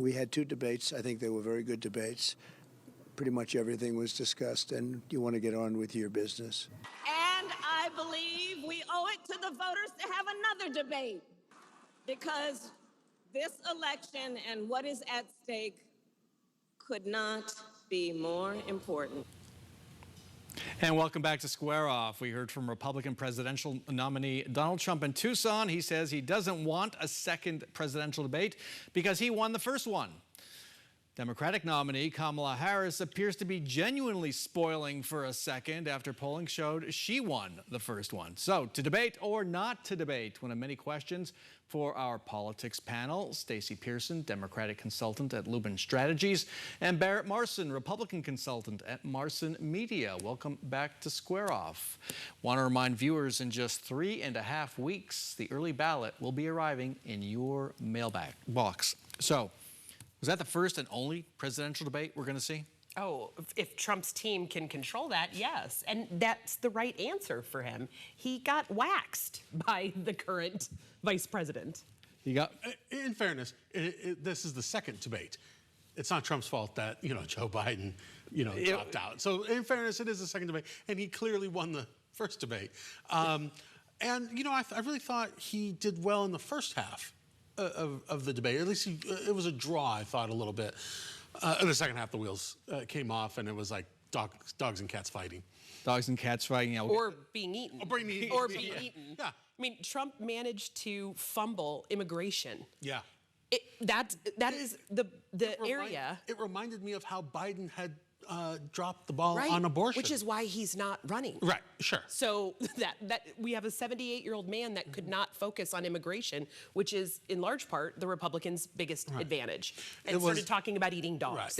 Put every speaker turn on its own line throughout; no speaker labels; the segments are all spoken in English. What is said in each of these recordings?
We had two debates. I think they were very good debates. Pretty much everything was discussed, and you want to get on with your business.
And I believe we owe it to the voters to have another debate, because this election and what is at stake could not be more important.
And welcome back to Square Off. We heard from Republican presidential nominee Donald Trump in Tucson. He says he doesn't want a second presidential debate because he won the first one. Democratic nominee Kamala Harris appears to be genuinely spoiling for a second after polling showed she won the first one. So, to debate or not to debate? One of many questions for our politics panel. Stacy Pearson, Democratic consultant at Lubin Strategies, and Barrett Marson, Republican consultant at Marson Media. Welcome back to Square Off. Want to remind viewers, in just 3.5 weeks, the early ballot will be arriving in your mailbag box. So, was that the first and only presidential debate we're going to see?
Oh, if Trump's team can control that, yes. And that's the right answer for him. He got waxed by the current vice president.
In fairness, this is the second debate. It's not Trump's fault that, Joe Biden, dropped out. So in fairness, it is the second debate, and he clearly won the first debate. I really thought he did well in the first half of the debate. At least it was a draw, I thought, a little bit. In the second half, the wheels came off, and it was like dogs and cats fighting.
Dogs and cats fighting.
Or being eaten.
Or being eaten. Yeah.
I mean, Trump managed to fumble immigration.
Yeah.
That is the area.
It reminded me of how Biden had dropped the ball on abortion.
Which is why he's not running.
Right, sure.
So that we have a 78-year-old man that could not focus on immigration, which is in large part the Republicans' biggest advantage, and started talking about eating dogs.
Right.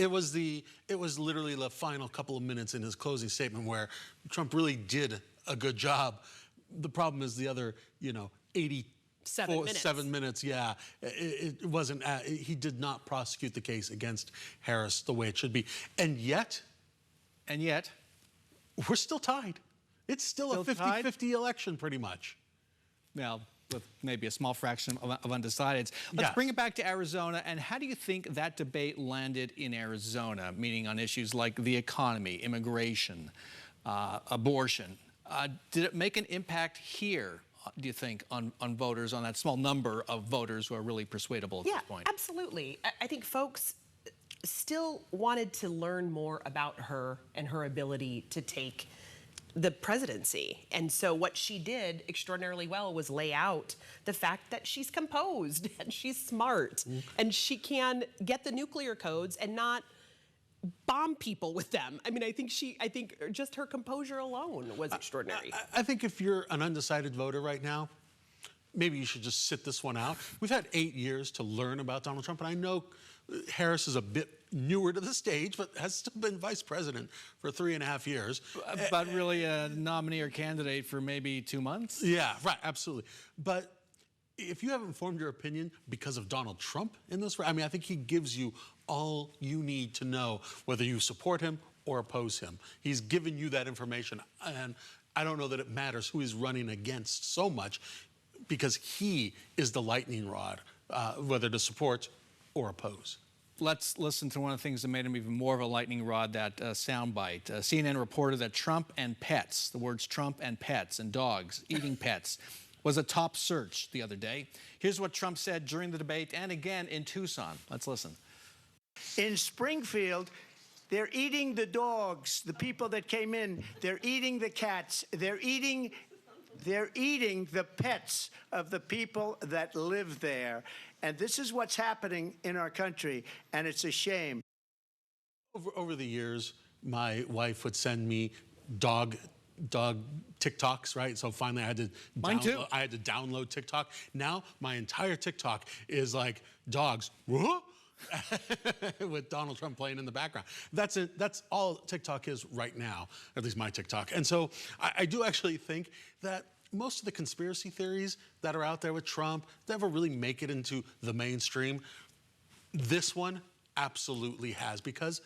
It was literally the final couple of minutes in his closing statement where Trump really did a good job. The problem is the other, 7 minutes, yeah. It wasn't, he did not prosecute the case against Harris the way it should be. And yet, we're still tied. It's still a 50-50 election, pretty much.
Well, with maybe a small fraction of undecideds. Let's bring it back to Arizona. And how do you think that debate landed in Arizona, meaning on issues like the economy, immigration, abortion? Did it make an impact here, do you think, on voters, on that small number of voters who are really persuadable at this point?
Yeah, absolutely. I think folks still wanted to learn more about her and her ability to take the presidency. And so what she did extraordinarily well was lay out the fact that she's composed and she's smart and she can get the nuclear codes and not bomb people with them. I mean, I think just her composure alone was extraordinary.
I think if you're an undecided voter right now, maybe you should just sit this one out. We've had 8 years to learn about Donald Trump, and I know Harris is a bit newer to the stage, but has still been vice president for 3.5 years.
But really a nominee or candidate for maybe 2 months?
Yeah, right, absolutely. But if you haven't formed your opinion because of Donald Trump in this, I mean, I think he gives you all you need to know whether you support him or oppose him. He's given you that information, and I don't know that it matters who he's running against so much, because he is the lightning rod, whether to support or oppose.
Let's listen to one of the things that made him even more of a lightning rod, that soundbite. CNN reported that Trump and pets, the words Trump and pets and dogs, eating pets, was a top search the other day. Here's what Trump said during the debate and again in Tucson. Let's listen.
In Springfield, they're eating the dogs, the people that came in. They're eating the cats. They're eating the pets of the people that live there. And this is what's happening in our country, and it's a shame.
Over the years, my wife would send me dog TikToks, right? So finally I had to download TikTok. Now my entire TikTok is like dogs with Donald Trump playing in the background. That's it. That's all TikTok is right now, at least my TikTok. And so I do actually think that most of the conspiracy theories that are out there with Trump never really make it into the mainstream. This one absolutely has, because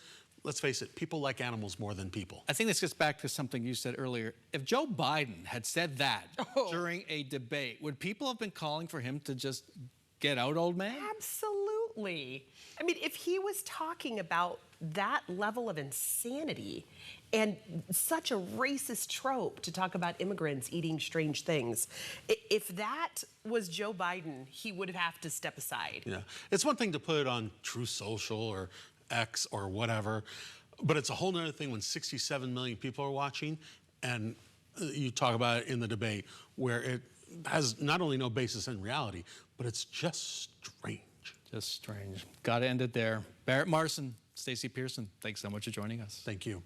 let's face it, people like animals more than people.
I think this gets back to something you said earlier. If Joe Biden had said that during a debate, would people have been calling for him to just get out, old man?
Absolutely. Absolutely. I mean, if he was talking about that level of insanity and such a racist trope to talk about immigrants eating strange things, if that was Joe Biden, he would have to step aside.
Yeah, it's one thing to put it on Truth Social or X or whatever, but it's a whole nother thing when 67 million people are watching and you talk about it in the debate where it has not only no basis in reality, but it's just strange.
Just strange. Got to end it there. Barrett, Marson, Stacy, Pearson, thanks so much for joining us.
Thank you.